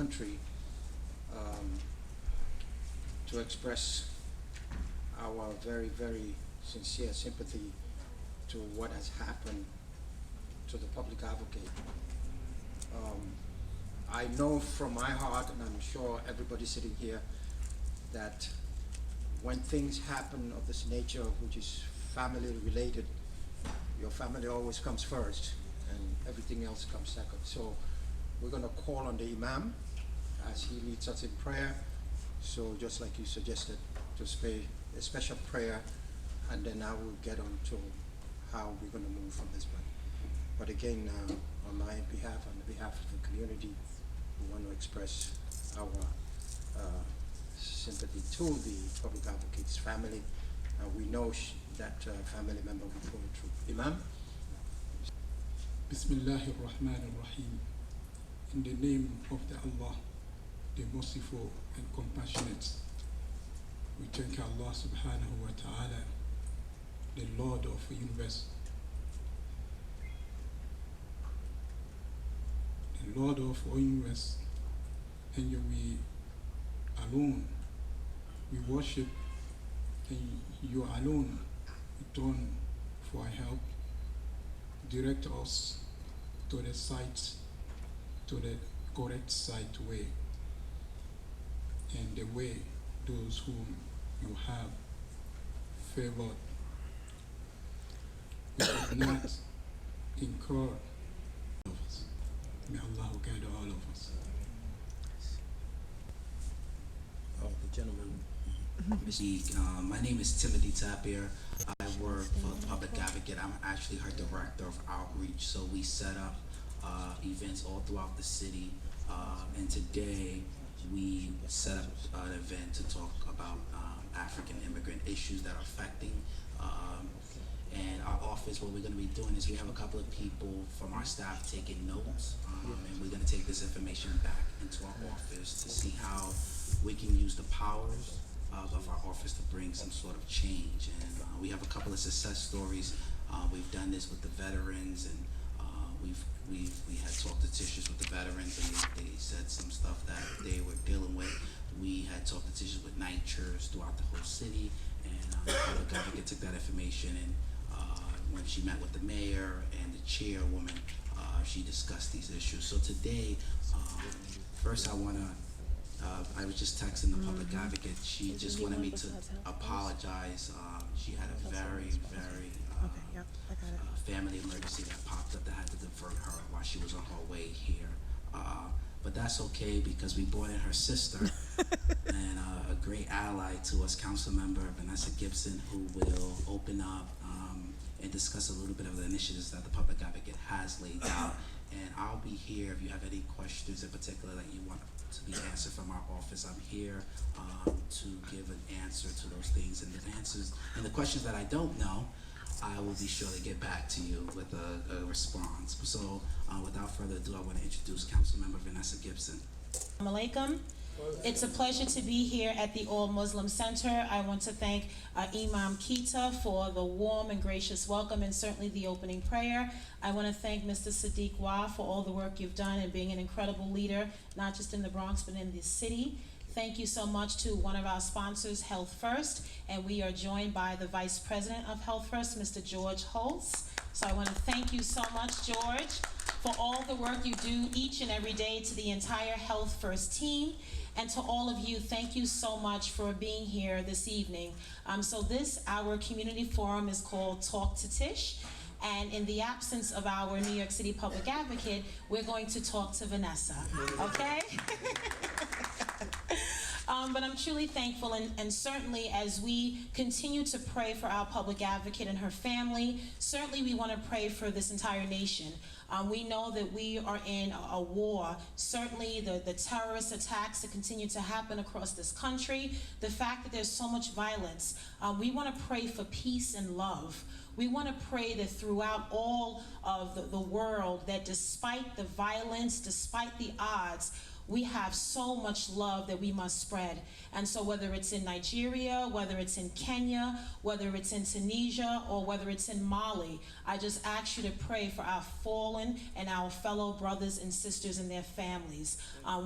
country to express our very, very sincere sympathy to what has happened to the public advocate. I know from my heart, and I'm sure everybody sitting here, that when things happen of this nature, which is family related, your family always comes first and everything else comes second. So we're going to call on the Imam as he leads us in prayer. So just like you suggested, to say a special prayer, and then I will get on to how we're going to move from this point. But again, on my behalf, on behalf of the community, we want to express our sympathy to the public advocate's family. We know that family member will go through. Imam? Bismillahir Rahmanir Rahim. In the name of the Allah, the merciful and compassionate, we thank Allah subhanahu wa ta'ala, the Lord of the universe, the Lord of all universe, and we alone we worship, and you alone return for our help. Direct us to the site, to the correct site way, and the way those whom you have favored. We should not incur all of us. May Allah guide all of us. Oh, the gentleman. My name is Timothy Tapir. I work for the Public Advocate. I'm actually her director of outreach. So we set up events all throughout the city. And today we set up an event to talk about African immigrant issues that are affecting. And our office, what we're going to be doing is we have a couple of people from our staff taking notes. And we're going to take this information back into our office to see how we can use the powers of our office to bring some sort of change. And we have a couple of success stories. We've done this with the veterans, and we had talked to Tish with the veterans, and they said some stuff that they were dealing with. We had talked to Tish with night chairs throughout the whole city, and the public advocate took that information, and when she met with the mayor and the chairwoman, she discussed these issues. So today, first I was just texting the public advocate. She just wanted me to apologize. She had a very, very family emergency that popped up that had to divert her while she was on her way here. But that's okay, because we brought in her sister and a great ally to us, Council Member Vanessa Gibson, who will open up and discuss a little bit of the initiatives that the public advocate has laid out. And I'll be here if you have any questions in particular that you want to be answered from our office. I'm here to give an answer to those things, and the answers and the questions that I don't know, I will be sure to get back to you with a response. So without further ado, I want to introduce Councilmember Vanessa Gibson. Assalamu alaikum. It's a pleasure to be here at the All Muslim Center. I want to thank Imam Kita for the warm and gracious welcome, and certainly the opening prayer. I want to thank Mr. Sadiq Wah for all the work you've done and being an incredible leader, not just in the Bronx, but in the city. Thank you so much to one of our sponsors, Health First, and we are joined by the Vice President of Health First, Mr. George Holtz. So I want to thank you so much, George, for all the work you do each and every day, to the entire Health First team. And to all of you, thank you so much for being here this evening. So our community forum is called Talk to Tish. And in the absence of our New York City Public Advocate, we're going to talk to Vanessa, okay? But I'm truly thankful, and certainly as we continue to pray for our public advocate and her family, certainly we want to pray for this entire nation. We know that we are in a war. Certainly the terrorist attacks that continue to happen across this country, the fact that there's so much violence, we want to pray for peace and love. We want to pray that throughout all of the world, that despite the violence, despite the odds, we have so much love that we must spread. And so whether it's in Nigeria, whether it's in Kenya, whether it's in Tunisia, or whether it's in Mali, I just ask you to pray for our fallen and our fellow brothers and sisters and their families.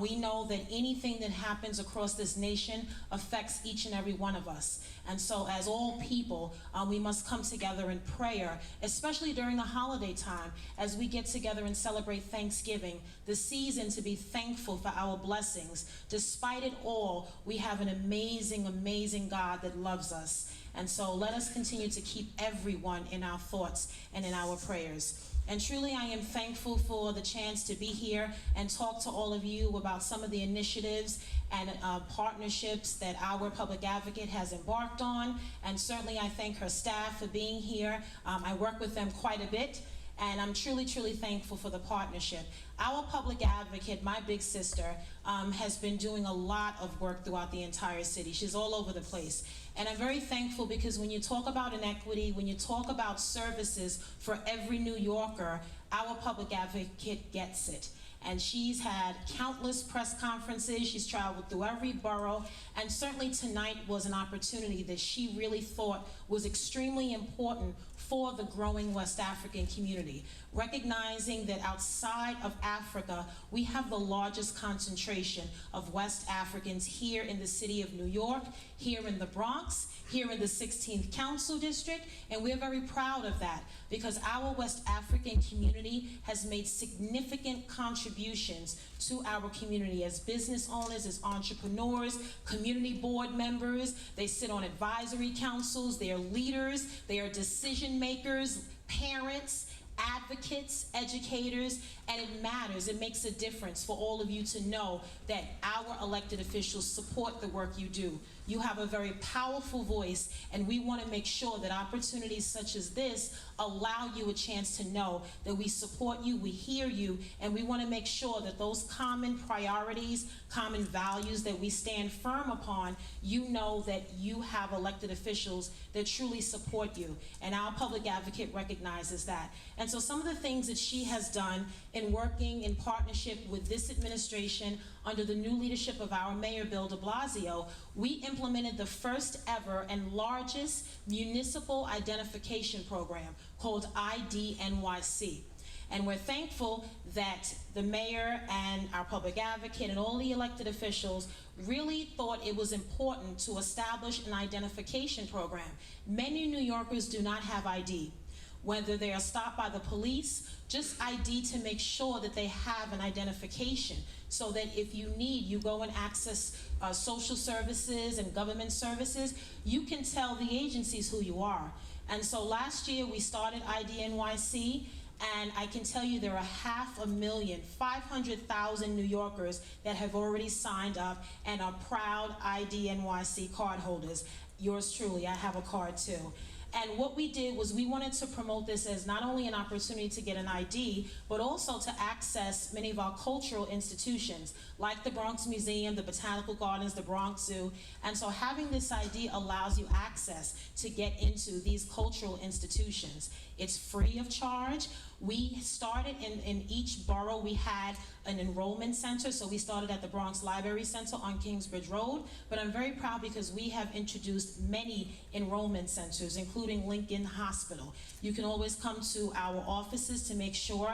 We know that anything that happens across this nation affects each and every one of us. And so as all people, we must come together in prayer, especially during the holiday time, as we get together and celebrate Thanksgiving, the season to be thankful for our blessings. Despite it all, we have an amazing, amazing God that loves us. And so let us continue to keep everyone in our thoughts and in our prayers. And truly, I am thankful for the chance to be here and talk to all of you about some of the initiatives and partnerships that our public advocate has embarked on. And certainly, I thank her staff for being here. I work with them quite a bit. And I'm truly, truly thankful for the partnership. Our public advocate, my big sister, has been doing a lot of work throughout the entire city. She's all over the place. And I'm very thankful because when you talk about inequity, when you talk about services for every New Yorker, our public advocate gets it. And she's had countless press conferences. She's traveled through every borough. And certainly tonight was an opportunity that she really thought was extremely important for the growing West African community, recognizing that outside of Africa, we have the largest concentration of West Africans here in the city of New York, here in the Bronx, here in the 16th Council District, and we're very proud of that because our West African community has made significant contributions to our community as business owners, as entrepreneurs, community board members. They sit on advisory councils, they are leaders, they are decision makers, parents, advocates, educators, and it matters. It makes a difference for all of you to know that our elected officials support the work you do. You have a very powerful voice, and we want to make sure that opportunities such as this allow you a chance to know that we support you, we hear you, and we want to make sure that those common priorities, common values that we stand firm upon, you know that you have elected officials that truly support you, and our public advocate recognizes that. And so some of the things that she has done in working in partnership with this administration under the new leadership of our Mayor Bill de Blasio, we implemented the first ever and largest municipal identification program called ID NYC. And we're thankful that the mayor and our public advocate and all the elected officials really thought it was important to establish an identification program. Many New Yorkers do not have ID. Whether they are stopped by the police, just ID to make sure that they have an identification so that if you need, you go and access social services and government services, you can tell the agencies who you are. And so last year we started ID NYC, and I can tell you there are 500,000, 500,000 New Yorkers that have already signed up and are proud ID NYC card holders. Yours truly, I have a card too. And what we did was we wanted to promote this as not only an opportunity to get an ID, but also to access many of our cultural institutions, like the Bronx Museum, the Botanical Gardens, the Bronx Zoo. And so having this ID allows you access to get into these cultural institutions. It's free of charge. We started in each borough, we had an enrollment center. So we started at the Bronx Library Center on Kingsbridge Road, but I'm very proud because we have introduced many enrollment centers, including Lincoln Hospital. You can always come to our offices to make sure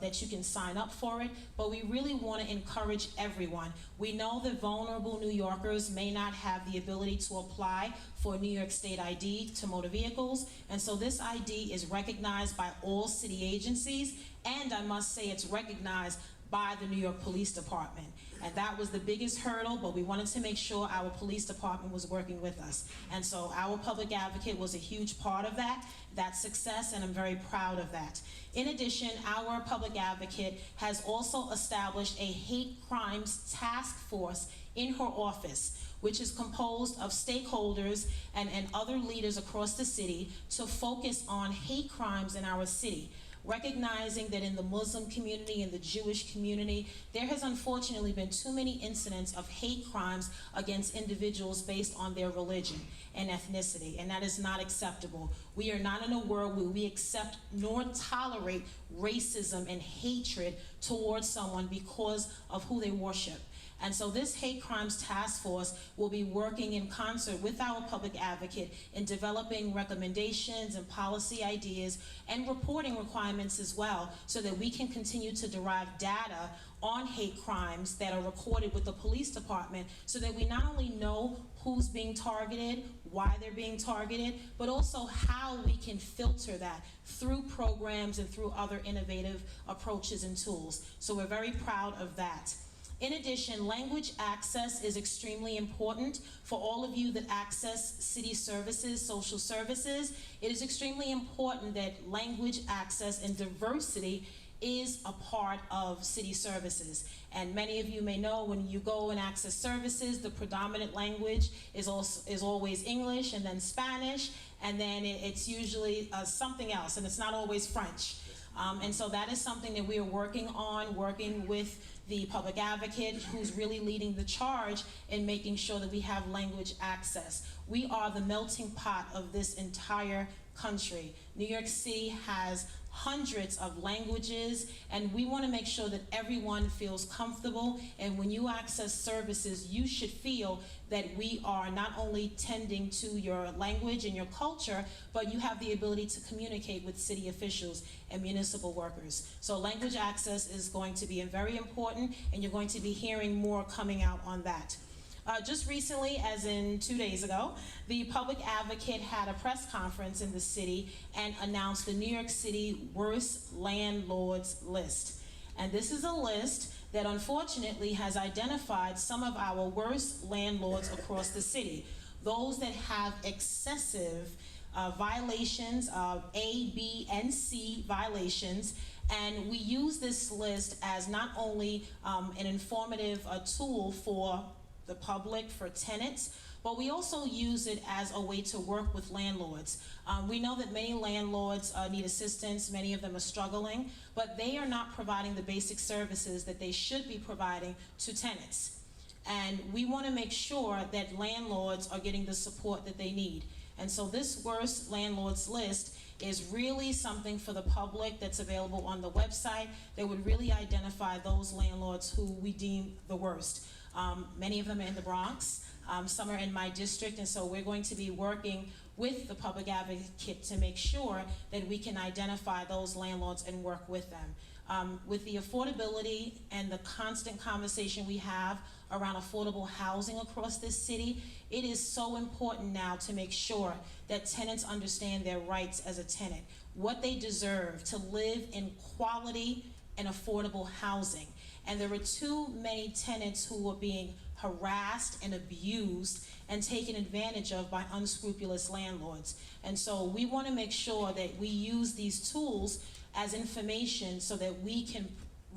that you can sign up for it, but we really want to encourage everyone. We know that vulnerable New Yorkers may not have the ability to apply for New York State ID to motor vehicles, and so this ID is recognized by all city agencies, and I must say it's recognized by the New York Police Department. And that was the biggest hurdle, but we wanted to make sure our police department was working with us. And so our public advocate was a huge part of that success, and I'm very proud of that. In addition, our public advocate has also established a hate crimes task force in her office, which is composed of stakeholders and other leaders across the city to focus on hate crimes in our city. recognizing that in the Muslim community and the Jewish community, there has unfortunately been too many incidents of hate crimes against individuals based on their religion and ethnicity, and that is not acceptable. We are not in a world where we accept nor tolerate racism and hatred towards someone because of who they worship. And so this hate crimes task force will be working in concert with our public advocate in developing recommendations and policy ideas and reporting requirements as well, so that we can continue to derive data on hate crimes that are recorded with the police department, so that we not only know who's being targeted, why they're being targeted, but also how we can filter that through programs and through other innovative approaches and tools. So we're very proud of that. In addition, language access is extremely important for all of you that access city services, social services. It is extremely important that language access and diversity is a part of city services. And many of you may know when you go and access services, the predominant language is always English and then Spanish, and then it's usually something else, and it's not always French. And so that is something that we are working on, working with the public advocate who's really leading the charge in making sure that we have language access. We are the melting pot of this entire country. New York City has hundreds of languages, and we want to make sure that everyone feels comfortable, and when you access services, you should feel that we are not only tending to your language and your culture, but you have the ability to communicate with city officials and municipal workers. So language access is going to be very important, and you're going to be hearing more coming out on that. Just recently, as in 2 days ago, the public advocate had a press conference in the city and announced the New York City Worst Landlords List. And this is a list that unfortunately has identified some of our worst landlords across the city. Those that have excessive violations of A, B, and C violations. And we use this list as not only an informative tool for the public, for tenants, but we also use it as a way to work with landlords. We know that many landlords need assistance, many of them are struggling, but they are not providing the basic services that they should be providing to tenants. And we want to make sure that landlords are getting the support that they need. And so this worst landlords list is really something for the public that's available on the website that would really identify those landlords who we deem the worst. Many of them are in the Bronx, some are in my district, and so we're going to be working with the public advocate to make sure that we can identify those landlords and work with them. With the affordability and the constant conversation we have around affordable housing across this city, it is so important now to make sure that tenants understand their rights as a tenant, what they deserve to live in quality and affordable housing. And there are too many tenants who are being harassed and abused and taken advantage of by unscrupulous landlords. And so we want to make sure that we use these tools as information so that we can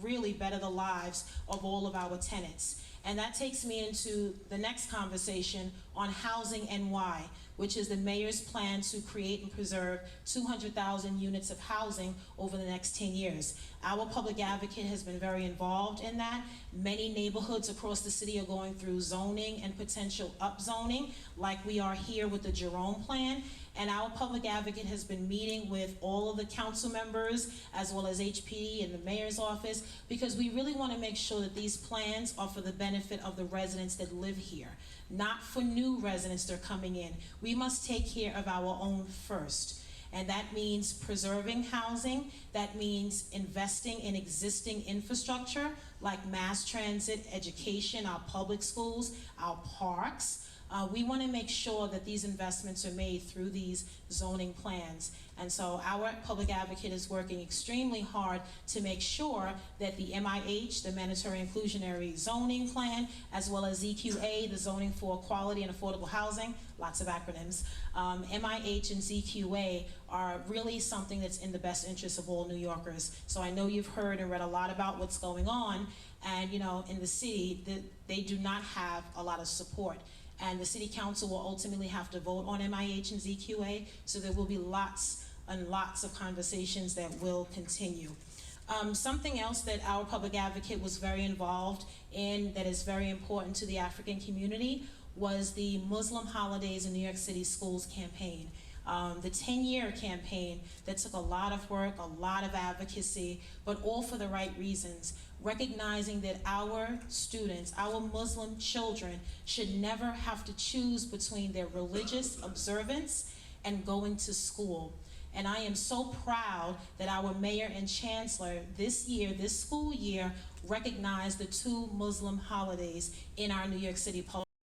really better the lives of all of our tenants. And that takes me into the next conversation on Housing NY, which is the mayor's plan to create and preserve 200,000 units of housing over the next 10 years. Our public advocate has been very involved in that. Many neighborhoods across the city are going through zoning and potential upzoning, like we are here with the Jerome Plan. And our public advocate has been meeting with all of the council members as well as HPD and the mayor's office, because we really want to make sure that these plans are for the benefit of the residents that live here, not for new residents that are coming in. We must take care of our own first. And that means preserving housing, that means investing in existing infrastructure like mass transit, education, our public schools, our parks. We want to make sure that these investments are made through these zoning plans. And so our public advocate is working extremely hard to make sure that the MIH, the Mandatory Inclusionary Zoning Plan, as well as ZQA, the Zoning for Quality and Affordable Housing, lots of acronyms, MIH and ZQA are really something that's in the best interest of all New Yorkers. So I know you've heard and read a lot about what's going on, and you know, in the city, they do not have a lot of support. And the city council will ultimately have to vote on MIH and ZQA, so there will be lots and lots of conversations that will continue. Something else that our public advocate was very involved in that is very important to the African community was the Muslim Holidays in New York City Schools campaign. The 10-year campaign that took a lot of work, a lot of advocacy, but all for the right reasons. Recognizing that our students, our Muslim children, should never have to choose between their religious observance and going to school. And I am so proud that our mayor and chancellor this year, this school year, recognized the 2 Muslim holidays in our New York City public